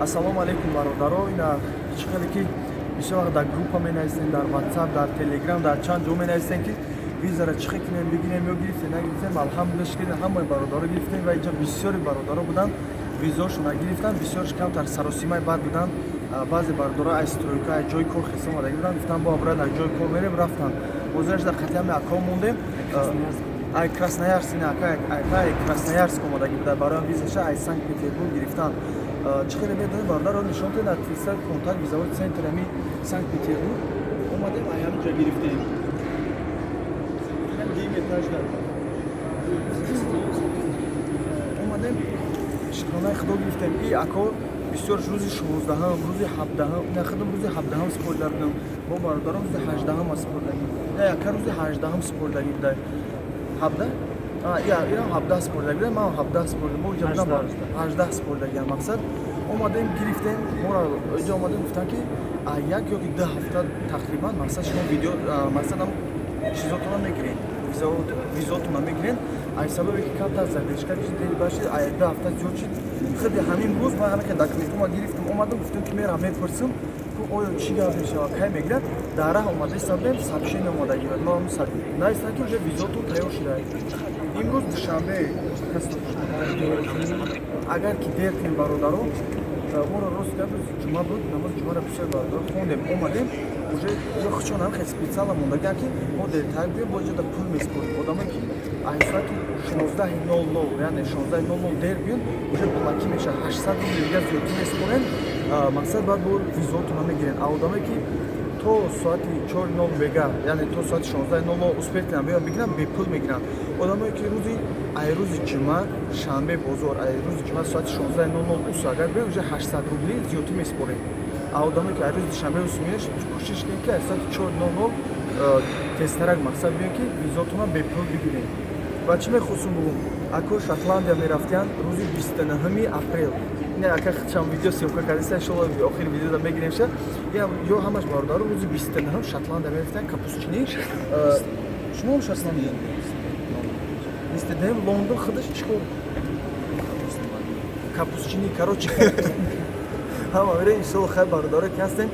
Ассалому алейкум бародаро. Ина хеле ки бисёр вақт дар группа менависем, дар WhatsApp, дар Telegram, дар чанд ҷо менависем ки визара чӣ кунем, бигирем ё гирифтем, нагирифтем. Алҳамдулиллаҳ ки ҳамаи бародаро гирифтем ва инҷа бисёри бародаро буданд, визаашон нагирифтанд, бисёрш камтар саросимаи бад буданд. Баъзе бародаро аз стройка, аз ҷои кор хиста омадаги буданд, гуфтанд бо брат аз ҷои кор мерем, рафтанд. Ҳозираш дар қатъиями ако мондем. Ай Красноярск, ина ака Красноярск омадаги буда, бароям визаша аз Санкт-Петербург гирифтанд. Чӣ хеле медонем бародаро нишон тен дар Тилсар контакт визавои центр ами Санкт-Петербург омадем, ай ҳаминҷа гирифтем. Дим этаж дар омадем, шукронаи худо гирифтем. И ако бисёр рӯзи 16-ам, рӯзи 17-ам, ина худам рӯзи 17-ам супорда будам, бо бародарам рӯзи 18-ам супордагӣ. Я яка рӯзи 18-ам супордагӣ буда. 17? Ирам 17 супордагӣ, ман 17 супордагӣ, мо инҷа будам 18 супордагӣ. Мақсад омадем гирифтем, моро инҷа омадем гуфтанд ки як ё ки 2 ҳафта тақрибан мақсад шумо видео мақсадам чизотона мегиред, визаотона мегиред. Ай сабабе ки камтар задержка дери башид, ай 2 ҳафта зиёд шид. Хеле ҳамин рӯз ман ҳамин документома гирифтем, омадам гуфтем ки мерам мепурсам, оё чӣ гап мешавад, кай мегирад. Дар раҳ омада исабем сообщение омадагӣ буд. Мо навистанд ки уже визаотон тайёр шудааст. Имрӯз душанбе, агар ки дер кунем бародаро, моро рост гап ҷума буд, намози ҷумаро бисёр бародаро хондем, омадем, уже ё хучонам хеле специала мондагиам ки мо дертар бием, бо инҷода пул меспорим. Одаме ки аз соати 16:00, яъне 16:00 дер биён, уже пулакӣ мешавад, 800 рубл дига зиёдтӣ меспорем. Мақсад баъд бо визаотона мегирен. А одаме ки то соати 4:00 бега, яъне то соати 16:00 успех кунам биём бигирам, бепул мегиранд. Одамое ки рӯзи ҷума, шанбе бозор, рӯзи ҷума соати 16:00 ус агар биём, уже 800 рубли зиёдтӣ меспорем. А одамое ки рӯзи душанбе ус мееш, кӯшиш кунем ки аз соати 4:00 тезтарак мақсад биём ки визаотона бепул бигирем. Ва чӣ мехостум бигӯм, ако Шотландия мерафтиянд рӯзи 29 апрел. Не ака чанд видео съёмка кардем, иншаллоҳ охири видеода мегирем ша. Ё ҳамаш бародаро рӯзи 29 Шотландия мерафтиянд, капустчини. Шумо ҳам Шотландия? 29 Лондон худаш чикор? Капустчини, короче. Ҳама мерем, иншаллоҳ хай бародаро ки ҳастем.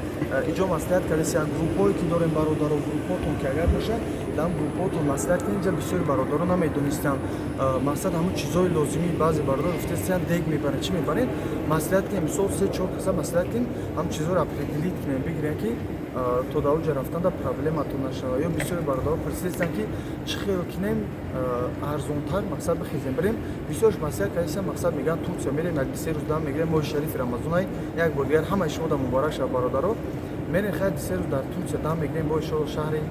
Иҷо маслиҳат кардем, группое ки дорем бародаро, группотон ки агар бошад, дар группотон маслиҳат кунем. Инҷа бисёри бародаро намедонистанд. Мақсад ҳамун чизҳои лозимӣ баъзе бародаро гуфтастанд, дег мебаред, чӣ мебаред? Маслиҳат кунем, мисол 3-4 каса маслиҳат кунем, ҳамун чизҳоро определит кунем, бигирем ки то дар оҷа рафтанда проблематон нашавад. Ё бисёри бародаро пурсидастанд ки чӣ хел кунем арзонтар, мақсад бихезем бирем. Бисёрш маслиҳат кардем, мақсад мегӯянд Турсия мерем, 1-2 рӯз дам мегирем, моҳи шарифи Рамазонай. Як бор дигар ҳамаи шумо дар муборак шавад бародаро. Мерем хай 2 рӯз дар Турсия дам мегирем, бо иншаллоҳ шаҳри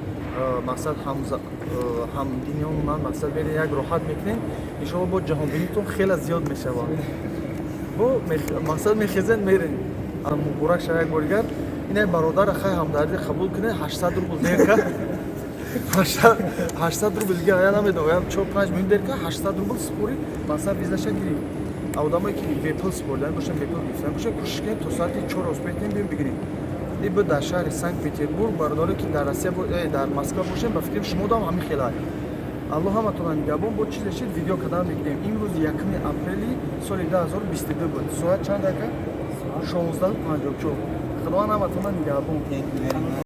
мақсад ҳамдинёнман мақсад мерем, як роҳат мекунем. Иншаллоҳ бо ҷаҳонбинитон хеле зиёд мешавад. Бо мақсад мехезем мерем. Муборак шавад як бор дигар. Ина бародара хай ҳамдардӣ қабул кунед, 800 рубл дерка. 800 рубл дига я намедонам, 4-5 миллион дерка, 800 рубл спори, мақсад визаша гирем. Одамое ки бепул спордан бошанд, бепул гирифтан бошанд, кӯшиш кунем то соати 4 успех кунем биём бигирем. И буд дар шаҳри Санкт-Петербург бародаре ки дар Россия дар Москва бошем, ба фикрам шумо дам ҳамин хелай. Аллоҳ ҳаматона нигоҳбон. Бо чизе шид видео кадан мегирем. Имрӯз 1 апрели соли 2022 буд. Соат чанд ака? 16:54. Худованд ҳаматона нигоҳбон.